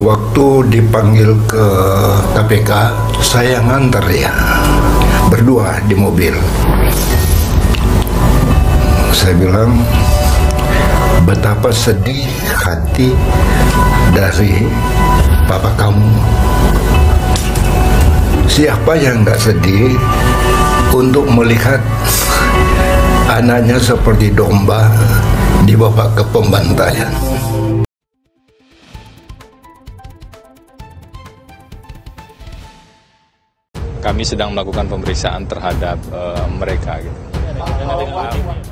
Waktu dipanggil ke KPK, saya nganter ya, berdua di mobil. Saya bilang, betapa sedih hati dari papa kamu. Siapa yang nggak sedih untuk melihat anaknya seperti domba dibawa ke pembantaian. Kami sedang melakukan pemeriksaan terhadap mereka gitu.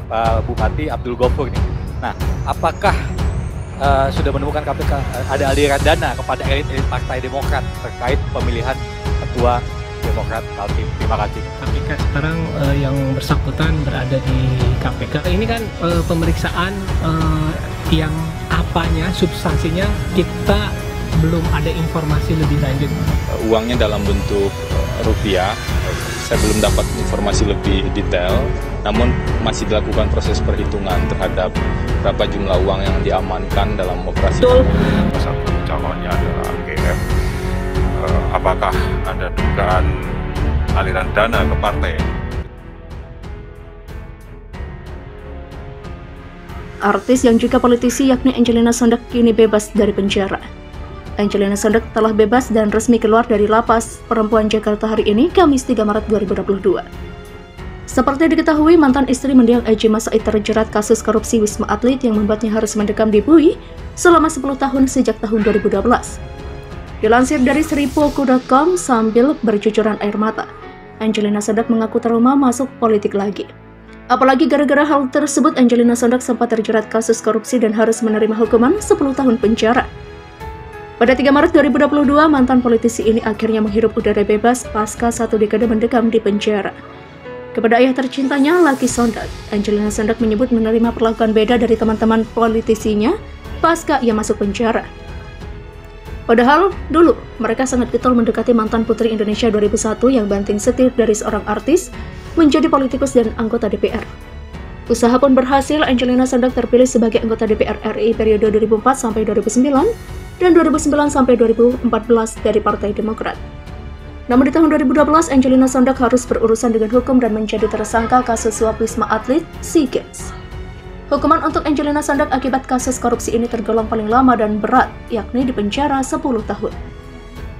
Pak Bupati Abdul Ghafur nih. Nah, apakah sudah menemukan KPK ada aliran dana kepada elit-elit Partai Demokrat terkait pemilihan Ketua Demokrat Kaltim? Terima kasih. KPK sekarang yang bersangkutan berada di KPK. Ini kan pemeriksaan yang apanya, substansinya kita belum ada informasi lebih lanjut. Uangnya dalam bentuk rupiah. Saya belum dapat informasi lebih detail, namun masih dilakukan proses perhitungan terhadap berapa jumlah uang yang diamankan dalam operasi. Satu calonnya adalah GF. Apakah ada dugaan aliran dana ke partai? Artis yang juga politisi yakni Angelina Sondak kini bebas dari penjara. Angelina Sondak telah bebas dan resmi keluar dari lapas perempuan Jakarta hari ini, Kamis 3 Maret 2022. Seperti diketahui, mantan istri mendiang Eji Masaid terjerat kasus korupsi Wisma Atlet yang membuatnya harus mendekam di bui selama 10 tahun sejak tahun 2012. Dilansir dari seripoku.com sambil bercucuran air mata, Angelina Sondak mengaku trauma masuk politik lagi. Apalagi gara-gara hal tersebut, Angelina Sondak sempat terjerat kasus korupsi dan harus menerima hukuman 10 tahun penjara. Pada 3 Maret 2022, mantan politisi ini akhirnya menghirup udara bebas pasca 1 dekade mendekam di penjara. Kepada ayah tercintanya, Lucky Sondak, Angelina Sondak menyebut menerima perlakuan beda dari teman-teman politisinya pasca ia masuk penjara. Padahal, dulu mereka sangat getol mendekati mantan Putri Indonesia 2001 yang banting setir dari seorang artis menjadi politikus dan anggota DPR. Usaha pun berhasil, Angelina Sondak terpilih sebagai anggota DPR RI periode 2004 sampai 2009 dan 2009 sampai 2014 dari Partai Demokrat. Namun di tahun 2012, Angelina Sondak harus berurusan dengan hukum dan menjadi tersangka kasus suap Wisma Atlet SEA Games. Hukuman untuk Angelina Sondak akibat kasus korupsi ini tergolong paling lama dan berat, yakni di penjara 10 tahun.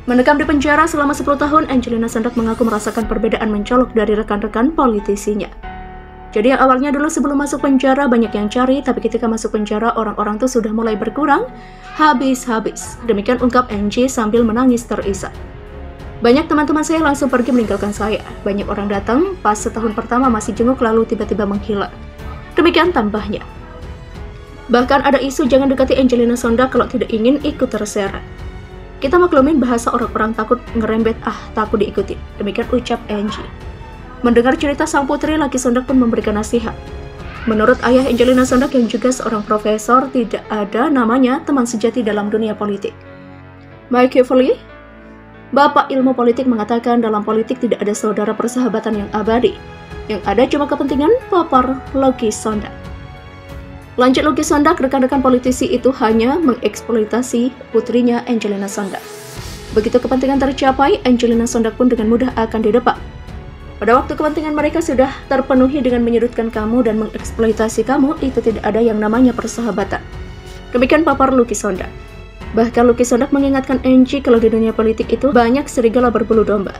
Mendekam di penjara selama 10 tahun, Angelina Sondak mengaku merasakan perbedaan mencolok dari rekan-rekan politisinya. Jadi yang awalnya dulu sebelum masuk penjara banyak yang cari, tapi ketika masuk penjara orang-orang tuh sudah mulai berkurang, habis-habis. Demikian ungkap Angie sambil menangis terisak. Banyak teman-teman saya langsung pergi meninggalkan saya. Banyak orang datang, pas setahun pertama masih jenguk lalu tiba-tiba menghilang. Demikian tambahnya. Bahkan ada isu jangan dekati Angelina Sondak kalau tidak ingin ikut terseret. Kita maklumin bahasa orang-orang takut ngerembet, takut diikuti. Demikian ucap Angie. Mendengar cerita sang putri, Lucky Sondak pun memberikan nasihat. Menurut ayah Angelina Sondak yang juga seorang profesor, tidak ada namanya teman sejati dalam dunia politik. Machiavelli, bapak ilmu politik, mengatakan dalam politik tidak ada saudara persahabatan yang abadi. Yang ada cuma kepentingan, papar Lucky Sondak. Lanjut Lucky Sondak, rekan-rekan politisi itu hanya mengeksploitasi putrinya Angelina Sondak. Begitu kepentingan tercapai, Angelina Sondak pun dengan mudah akan didepak. Pada waktu kepentingan mereka sudah terpenuhi dengan menyudutkan kamu dan mengeksploitasi kamu, itu tidak ada yang namanya persahabatan. Demikian papar Lucky Sondak. Bahkan Lucky Sondak mengingatkan Angie kalau di dunia politik itu banyak serigala berbulu domba.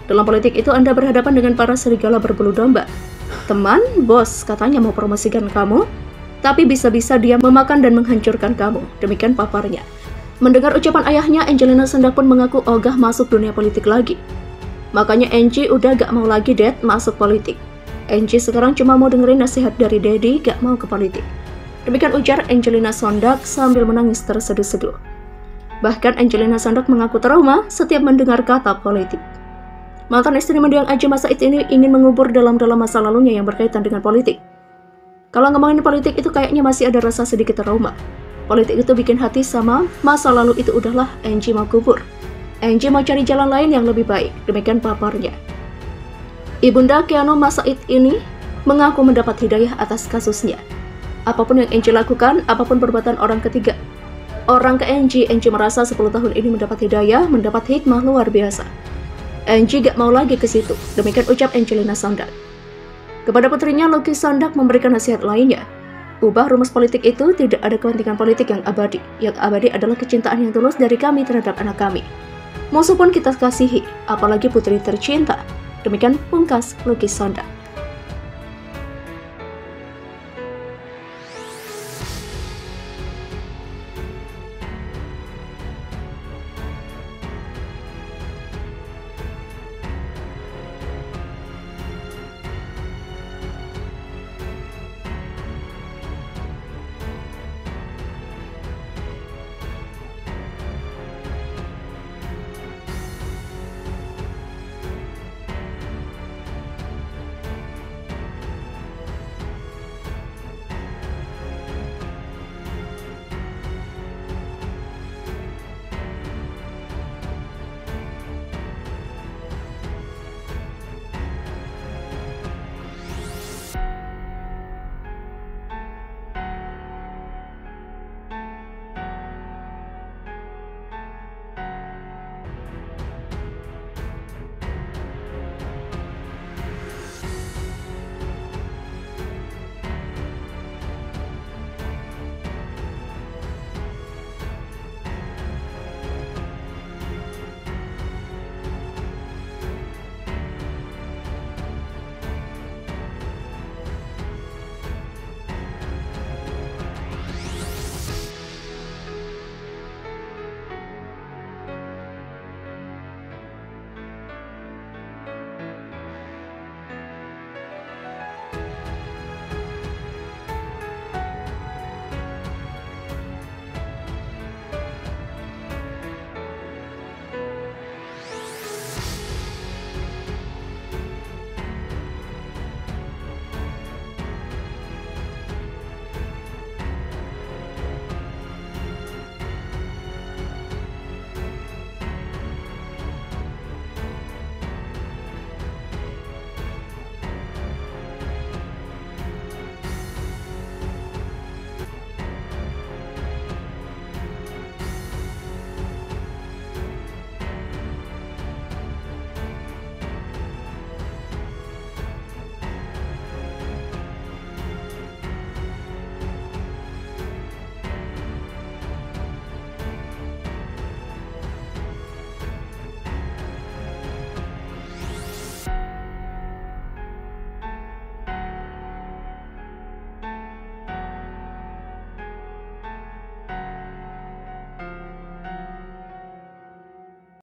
Dalam politik itu Anda berhadapan dengan para serigala berbulu domba. Teman, bos katanya mau promosikan kamu, tapi bisa-bisa dia memakan dan menghancurkan kamu. Demikian paparnya. Mendengar ucapan ayahnya, Angelina Sondak pun mengaku ogah masuk dunia politik lagi. Makanya Angie udah gak mau lagi masuk politik. Angie sekarang cuma mau dengerin nasihat dari Daddy, gak mau ke politik. Demikian ujar Angelina Sondak sambil menangis terseduh-seduh. Bahkan Angelina Sondak mengaku trauma setiap mendengar kata politik. Mantan istri mendiang Eji Masaid ini ingin mengubur dalam-dalam masa lalunya yang berkaitan dengan politik. Kalau ngomongin politik itu kayaknya masih ada rasa sedikit trauma. Politik itu bikin hati sama masa lalu itu udahlah, Angie mau kubur. Angie mau cari jalan lain yang lebih baik, demikian paparnya. Ibunda Keanu Masaid ini mengaku mendapat hidayah atas kasusnya. Apapun yang Angie lakukan, apapun perbuatan orang ketiga, orang ke Angie merasa 10 tahun ini mendapat hidayah, mendapat hikmah luar biasa. Angie gak mau lagi ke situ, demikian ucap Angelina Sondag. Kepada putrinya Lucky Sondag memberikan nasihat lainnya. Ubah rumus politik itu, tidak ada kepentingan politik yang abadi. Yang abadi adalah kecintaan yang tulus dari kami terhadap anak kami. Musuh pun kita kasihi, apalagi putri tercinta. Demikian pungkas Lucky Sondag.